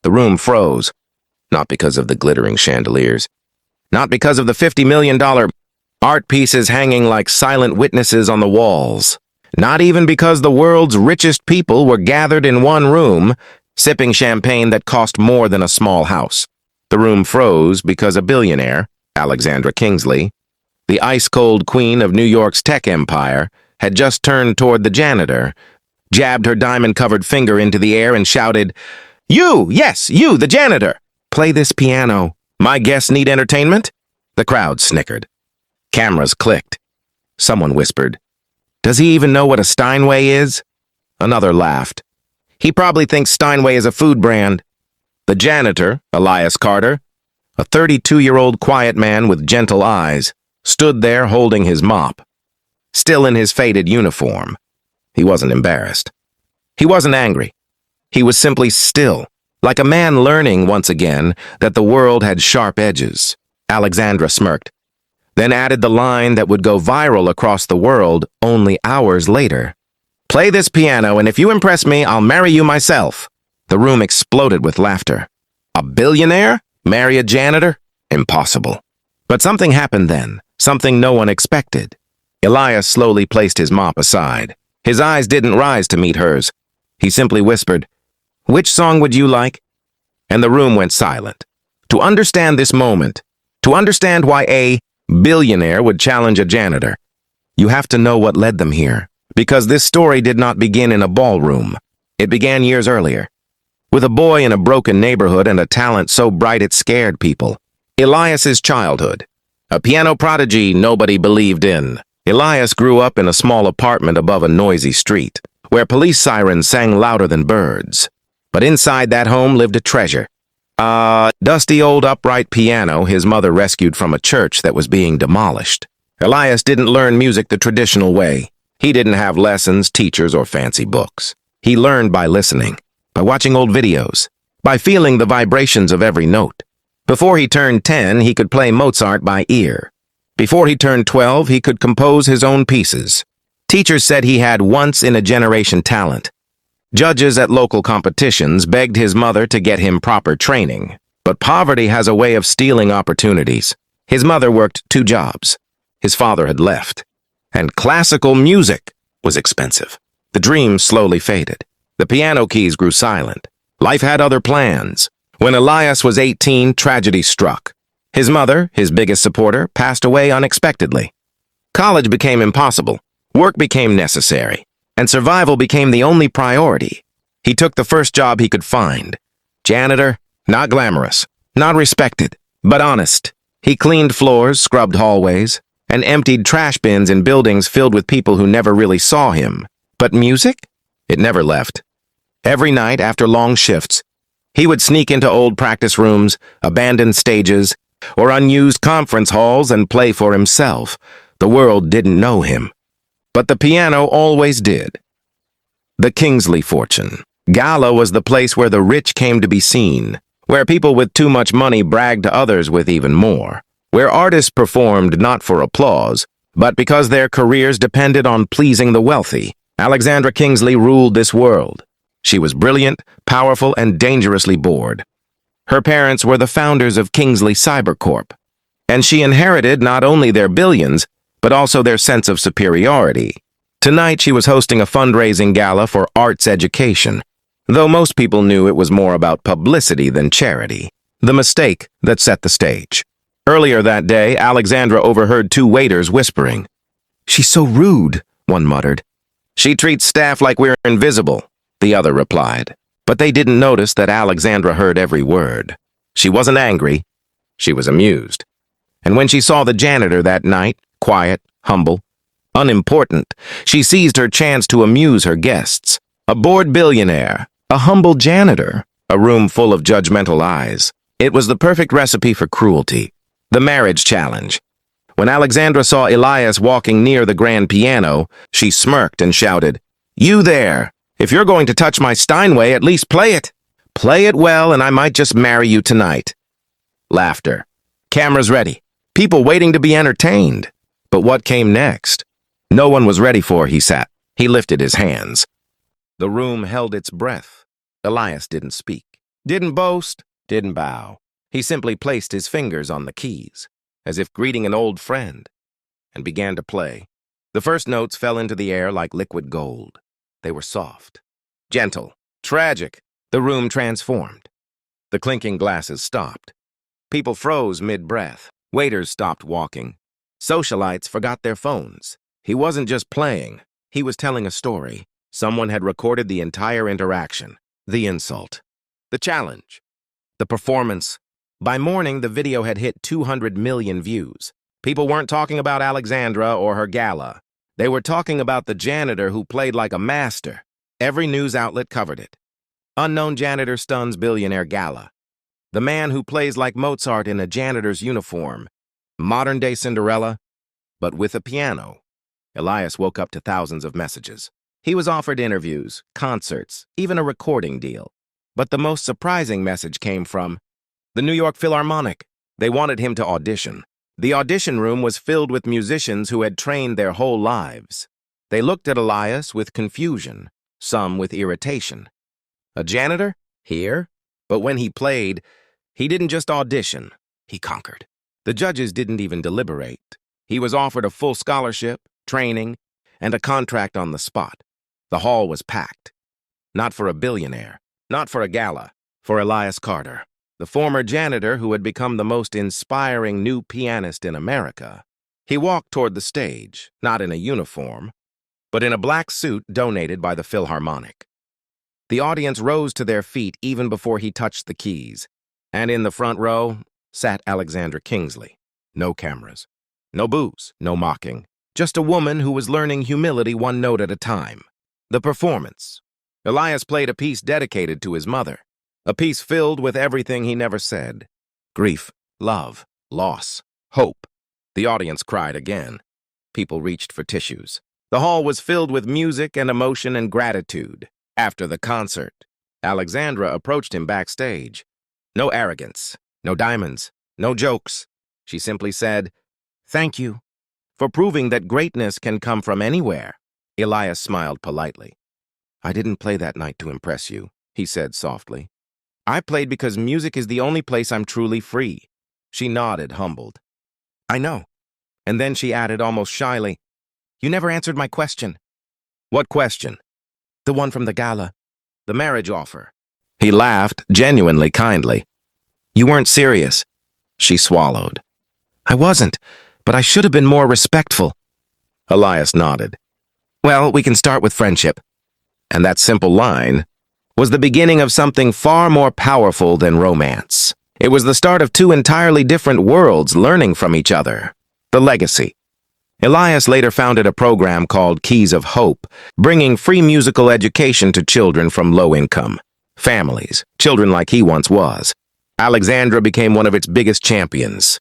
The room froze, not because of the glittering chandeliers, not because of the $50 million art pieces hanging like silent witnesses on the walls, not even because the world's richest people were gathered in one room, sipping champagne that cost more than a small house. The room froze because a billionaire, Alexandra Kingsley, the ice-cold queen of New York's tech empire, had just turned toward the janitor, jabbed her diamond-covered finger into the air and shouted, "You, yes, you, the janitor! Play this piano. My guests need entertainment?" The crowd snickered. Cameras clicked. Someone whispered, "Does he even know what a Steinway is?" Another laughed. "He probably thinks Steinway is a food brand." The janitor, Elias Carter, a 32-year-old quiet man with gentle eyes, stood there holding his mop. Still in his faded uniform. He wasn't embarrassed. He wasn't angry. He was simply still, like a man learning once again that the world had sharp edges. Alexandra smirked, then added the line that would go viral across the world only hours later. "Play this piano, and if you impress me, I'll marry you myself." The room exploded with laughter. A billionaire? Marry a janitor? Impossible. But something happened then, something no one expected. Elias slowly placed his mop aside. His eyes didn't rise to meet hers. He simply whispered, "Which song would you like?" And the room went silent. To understand this moment, to understand why a billionaire would challenge a janitor, you have to know what led them here. Because this story did not begin in a ballroom. It began years earlier. With a boy in a broken neighborhood and a talent so bright it scared people. Elias's childhood. A piano prodigy nobody believed in. Elias grew up in a small apartment above a noisy street, where police sirens sang louder than birds. But inside that home lived a treasure. A dusty old upright piano his mother rescued from a church that was being demolished. Elias didn't learn music the traditional way. He didn't have lessons, teachers, or fancy books. He learned by listening, by watching old videos, by feeling the vibrations of every note. Before he turned 10, he could play Mozart by ear. Before he turned 12, he could compose his own pieces. Teachers said he had once-in-a-generation talent. Judges at local competitions begged his mother to get him proper training. But poverty has a way of stealing opportunities. His mother worked 2 jobs. His father had left. And classical music was expensive. The dream slowly faded. The piano keys grew silent. Life had other plans. When Elias was 18, tragedy struck. His mother, his biggest supporter, passed away unexpectedly. College became impossible. Work became necessary. And survival became the only priority. He took the first job he could find. Janitor, not glamorous, not respected, but honest. He cleaned floors, scrubbed hallways, and emptied trash bins in buildings filled with people who never really saw him. But music? It never left. Every night after long shifts, he would sneak into old practice rooms, abandoned stages, or unused conference halls and play for himself. The world didn't know him. But the piano always did. The Kingsley fortune. Gala was the place where the rich came to be seen, where people with too much money bragged to others with even more, where artists performed not for applause, but because their careers depended on pleasing the wealthy. Alexandra Kingsley ruled this world. She was brilliant, powerful, and dangerously bored. Her parents were the founders of Kingsley Cybercorp, and she inherited not only their billions, but also their sense of superiority. Tonight she was hosting a fundraising gala for arts education, though most people knew it was more about publicity than charity. The mistake that set the stage. Earlier that day, Alexandra overheard 2 waiters whispering. "She's so rude," one muttered. "She treats staff like we're invisible," the other replied. But they didn't notice that Alexandra heard every word. She wasn't angry. She was amused. And when she saw the janitor that night, quiet, humble, unimportant, she seized her chance to amuse her guests. A bored billionaire, a humble janitor, a room full of judgmental eyes. It was the perfect recipe for cruelty. The marriage challenge. When Alexandra saw Elias walking near the grand piano, she smirked and shouted, "You there! If you're going to touch my Steinway, at least play it. Play it well, and I might just marry you tonight." Laughter. Cameras ready. People waiting to be entertained. But what came next? No one was ready for, he sat. He lifted his hands. The room held its breath. Elias didn't speak. Didn't boast, didn't bow. He simply placed his fingers on the keys, as if greeting an old friend, and began to play. The first notes fell into the air like liquid gold. They were soft, gentle, tragic. The room transformed. The clinking glasses stopped. People froze mid-breath. Waiters stopped walking. Socialites forgot their phones. He wasn't just playing. He was telling a story. Someone had recorded the entire interaction. The insult. The challenge. The performance. By morning, the video had hit 200 million views. People weren't talking about Alexandra or her gala. They were talking about the janitor who played like a master. Every news outlet covered it. Unknown janitor stuns billionaire gala. The man who plays like Mozart in a janitor's uniform. Modern-day Cinderella, but with a piano. Elias woke up to thousands of messages. He was offered interviews, concerts, even a recording deal. But the most surprising message came from the New York Philharmonic. They wanted him to audition. The audition room was filled with musicians who had trained their whole lives. They looked at Elias with confusion, some with irritation. A janitor? Here? But when he played, he didn't just audition, he conquered. The judges didn't even deliberate. He was offered a full scholarship, training, and a contract on the spot. The hall was packed. Not for a billionaire, not for a gala, for Elias Carter, the former janitor who had become the most inspiring new pianist in America. He walked toward the stage, not in a uniform, but in a black suit donated by the Philharmonic. The audience rose to their feet even before he touched the keys, and in the front row sat Alexandra Kingsley. No cameras, no boos, no mocking, just a woman who was learning humility one note at a time. The performance. Elias played a piece dedicated to his mother, a piece filled with everything he never said. Grief, love, loss, hope. The audience cried again. People reached for tissues. The hall was filled with music and emotion and gratitude. After the concert, Alexandra approached him backstage. No arrogance, no diamonds, no jokes. She simply said, "Thank you for proving that greatness can come from anywhere." Elias smiled politely. "I didn't play that night to impress you," he said softly. "I played because music is the only place I'm truly free." She nodded, humbled. "I know." And then she added almost shyly, "You never answered my question." "What question?" "The one from the gala. The marriage offer." He laughed, genuinely kindly. "You weren't serious." She swallowed. "I wasn't, but I should have been more respectful." Elias nodded. "Well, we can start with friendship." And that simple line was the beginning of something far more powerful than romance. It was the start of two entirely different worlds learning from each other. The legacy. Elias later founded a program called Keys of Hope, bringing free musical education to children from low-income families, children like he once was. Alexandra became one of its biggest champions.